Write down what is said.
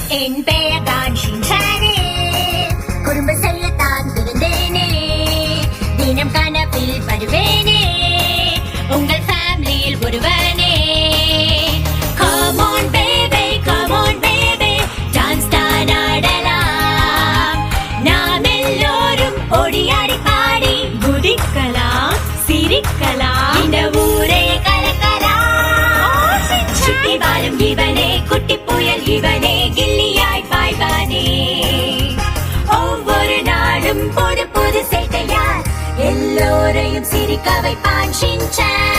என் பெயர்தான் ஷின்சானே. குறும்பு செய்யத்தான் பிறந்தேனே. தினம் கனவில் வருவேனே. உங்கள் ஃபேமிலியில் ஒருவனே. Come on baby, come on baby, dance தான் ஆடலாம். நாம் எல்லோரும் ஓடியாடி பாடி குதிக்கலாம், சிரிக்கலாம், இந்த ஊரே கலக்கலாம். சுத்தி வாழும் இவனே, குட்டி புயல் இவனே, கில்லியாய் பாய்வானே. ஒவ்வொரு நாளும் புது புது சேட்டையால் எல்லோரையும் சிரிக்க வைப்பான் ஷின்சான்.